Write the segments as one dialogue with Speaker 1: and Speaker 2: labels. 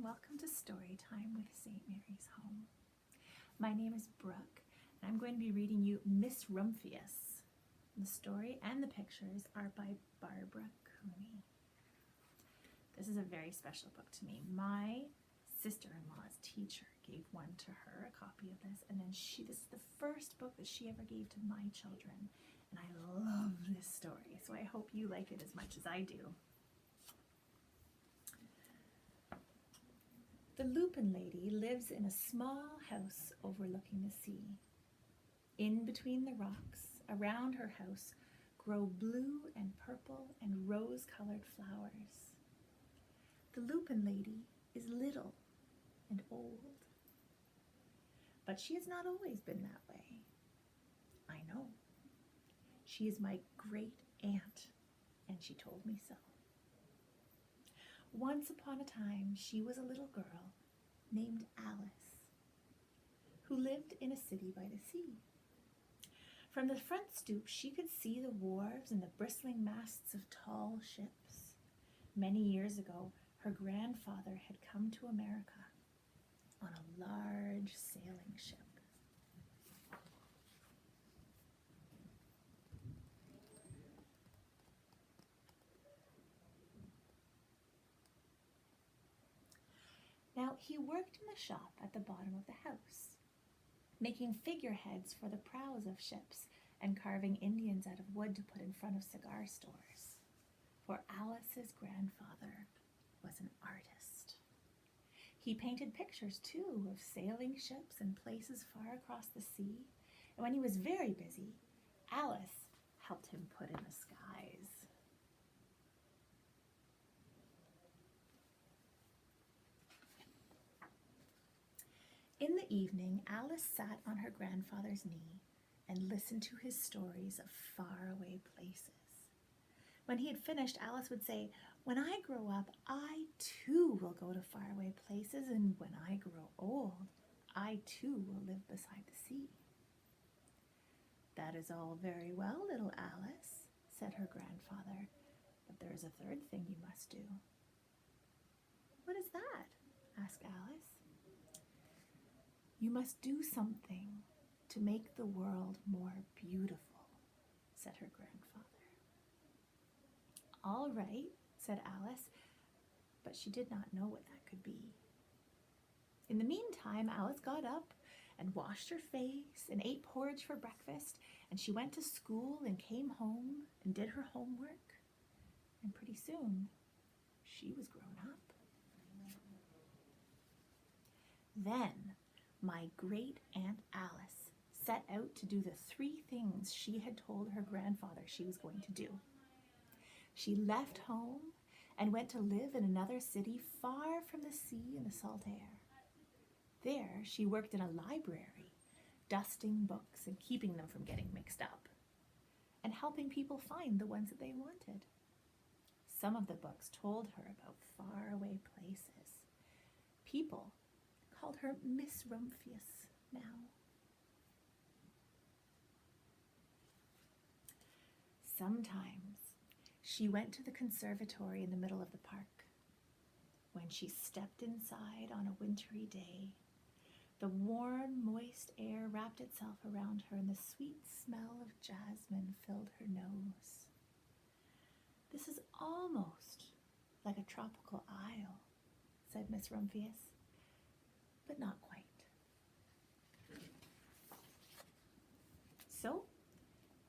Speaker 1: and welcome to Storytime with St. Mary's Home. My name is Brooke, and I'm going to be reading you Miss Rumphius. The story and the pictures are by Barbara Cooney. This is a very special book to me. My sister-in-law's teacher gave one to her, a copy of this, and then this is the first book that she ever gave to my children, and I love this story, so I hope you like it as much as I do. The Lupin Lady lives in a small house overlooking the sea. In between the rocks, around her house, grow blue and purple and rose-colored flowers. The Lupin Lady is little and old. But she has not always been that way. I know. She is my great aunt, and she told me so. Once upon a time, she was a little girl named Alice, who lived in a city by the sea. From the front stoop, she could see the wharves and the bristling masts of tall ships. Many years ago, her grandfather had come to America on a large sailing ship. Now, he worked in the shop at the bottom of the house, making figureheads for the prows of ships and carving Indians out of wood to put in front of cigar stores. For Alice's grandfather was an artist. He painted pictures, too, of sailing ships and places far across the sea, and when he was very busy, Alice helped him put in the skies. In the evening, Alice sat on her grandfather's knee and listened to his stories of faraway places. When he had finished, Alice would say, "When I grow up, I too will go to faraway places, and when I grow old, I too will live beside the sea." "That is all very well, little Alice," said her grandfather, "but there is a third thing you must do." "What is that?" asked Alice. "You must do something to make the world more beautiful," said her grandfather. "All right," said Alice, but she did not know what that could be. In the meantime, Alice got up and washed her face and ate porridge for breakfast, and she went to school and came home and did her homework, and pretty soon she was grown up. Then my great Aunt Alice set out to do the 3 things she had told her grandfather she was going to do. She left home and went to live in another city far from the sea and the salt air. There she worked in a library, dusting books and keeping them from getting mixed up, and helping people find the ones that they wanted. Some of the books told her about faraway places. People called her Miss Rumphius now. Sometimes she went to the conservatory in the middle of the park. When she stepped inside on a wintry day, the warm, moist air wrapped itself around her and the sweet smell of jasmine filled her nose. "This is almost like a tropical isle," said Miss Rumphius. "But not quite." So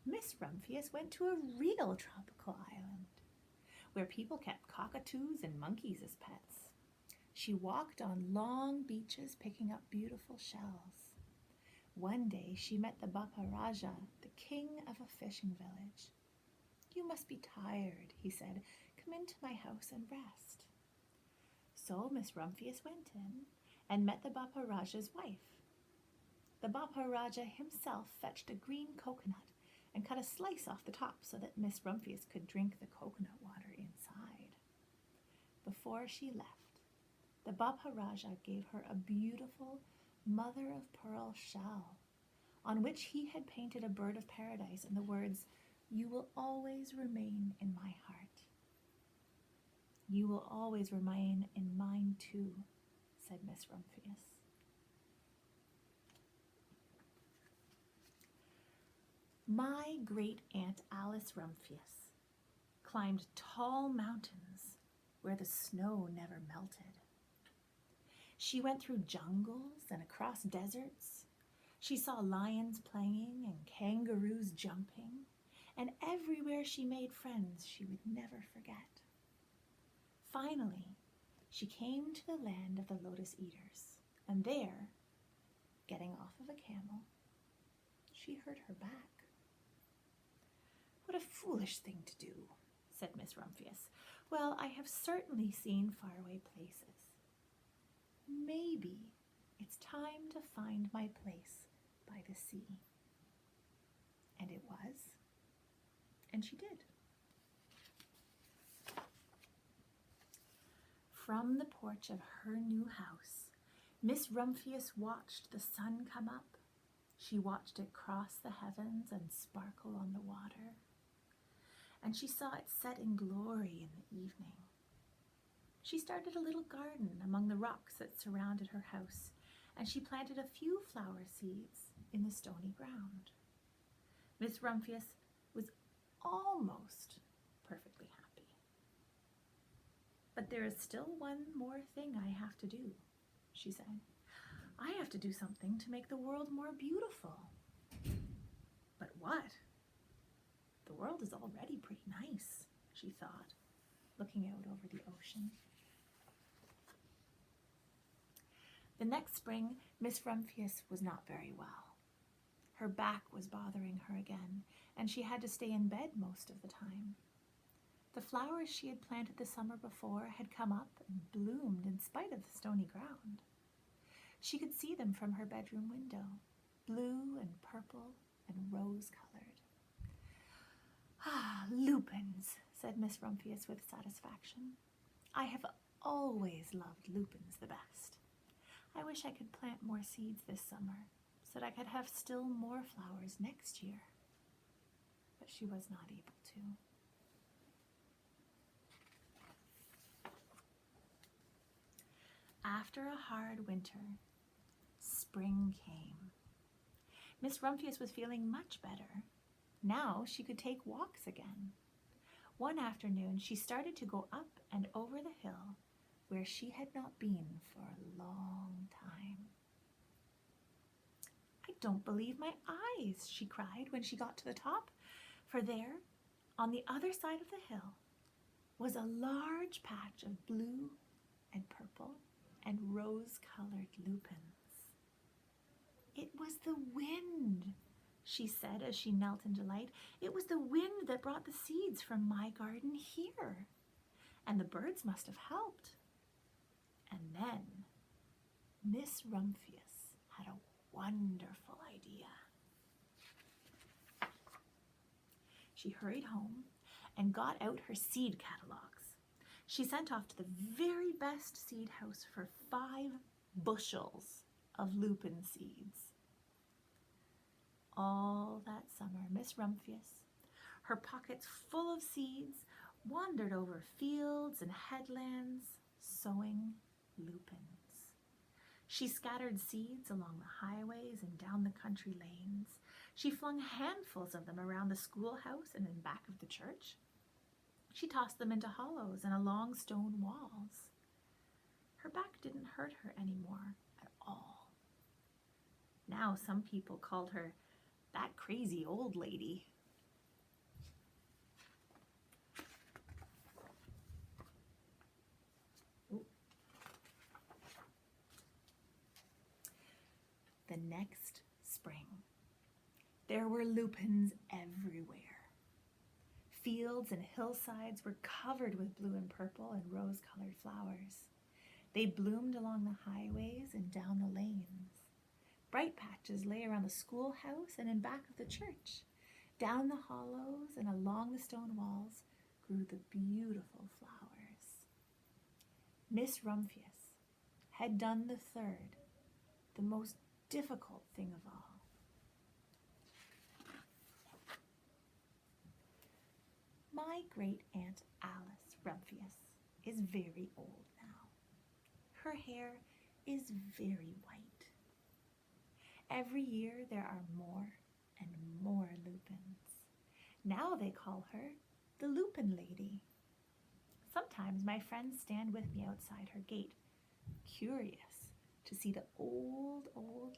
Speaker 1: Miss Rumphius went to a real tropical island where people kept cockatoos and monkeys as pets. She walked on long beaches picking up beautiful shells. One day she met the Bapa Raja, the king of a fishing village. "You must be tired," he said. "Come into my house and rest." So Miss Rumphius went in and met the Bapa Raja's wife. The Bapa Raja himself fetched a green coconut and cut a slice off the top so that Miss Rumphius could drink the coconut water inside. Before she left, the Bapa Raja gave her a beautiful mother-of-pearl shell on which he had painted a bird of paradise and the words, "You will always remain in my heart." "You will always remain in mine too," said Miss Rumphius. My great-aunt Alice Rumphius climbed tall mountains where the snow never melted. She went through jungles and across deserts. She saw lions playing and kangaroos jumping, and everywhere she made friends she would never forget. Finally, she came to the land of the Lotus Eaters, and there, getting off of a camel, she hurt her back. What a foolish thing to do, said Miss Rumphius. Well, I have certainly seen faraway places. Maybe it's time to find my place by the sea. And it was, and she did. From the porch of her new house, Miss Rumphius watched the sun come up. She watched it cross the heavens and sparkle on the water. And she saw it set in glory in the evening. She started a little garden among the rocks that surrounded her house, and she planted a few flower seeds in the stony ground. Miss Rumphius was almost perfectly happy. But there is still one more thing I have to do, she said. I have to do something to make the world more beautiful. But what? The world is already pretty nice, she thought, looking out over the ocean. The next spring, Miss Rumphius was not very well. Her back was bothering her again, and she had to stay in bed most of the time. The flowers she had planted the summer before had come up and bloomed in spite of the stony ground. She could see them from her bedroom window, blue and purple and rose-colored. Ah, lupins, said Miss Rumphius with satisfaction. I have always loved lupins the best. I wish I could plant more seeds this summer so that I could have still more flowers next year. But she was not able to. After a hard winter, spring came. Miss Rumphius was feeling much better. Now she could take walks again. One afternoon she started to go up and over the hill where she had not been for a long time. I don't believe my eyes, she cried when she got to the top, for there, on the other side of the hill, was a large patch of blue and purple and rose-colored lupins. It was the wind, she said as she knelt in delight. It was the wind that brought the seeds from my garden here, and the birds must have helped. And then Miss Rumphius had a wonderful idea. She hurried home and got out her seed catalogues. She sent off to the very best seed house for 5 bushels of lupin seeds. All that summer, Miss Rumphius, her pockets full of seeds, wandered over fields and headlands, sowing lupins. She scattered seeds along the highways and down the country lanes. She flung handfuls of them around the schoolhouse and in back of the church. She tossed them into hollows and along stone walls. Her back didn't hurt her anymore at all. Now some people called her that crazy old lady. The next spring, there were lupins everywhere. Fields and hillsides were covered with blue and purple and rose-colored flowers. They bloomed along the highways and down the lanes. Bright patches lay around the schoolhouse and in back of the church. Down the hollows and along the stone walls grew the beautiful flowers. Miss Rumphius had done the third, the most difficult thing of all. My great-aunt Alice Rumphius is very old now. Her hair is very white. Every year there are more and more lupins. Now they call her the Lupin Lady. Sometimes my friends stand with me outside her gate, curious to see the old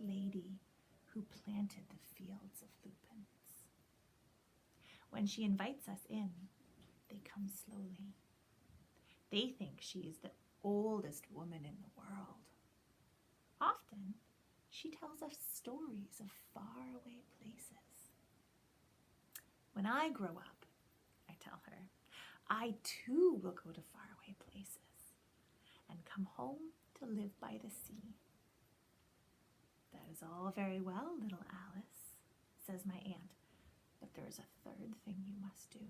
Speaker 1: lady who planted the fields of lupins. When she invites us in, they come slowly. They think she is the oldest woman in the world. Often, she tells us stories of faraway places. When I grow up, I tell her, I too will go to faraway places and come home to live by the sea. That is all very well, little Alice, says my aunt, but there is a third thing you must do.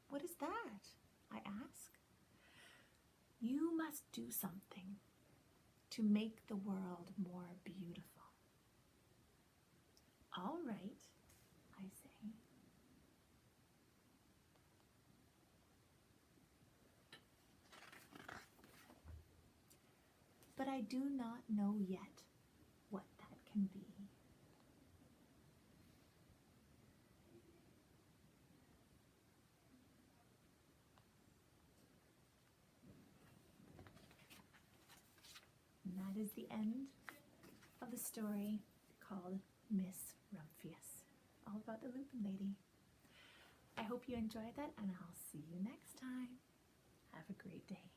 Speaker 1: What is that? I ask. You must do something to make the world more beautiful. All right, I say. But I do not know yet what that can be. And that is the end of the story called Miss Rumphius, all about the Lupin Lady. I hope you enjoyed that, and I'll see you next time. Have a great day.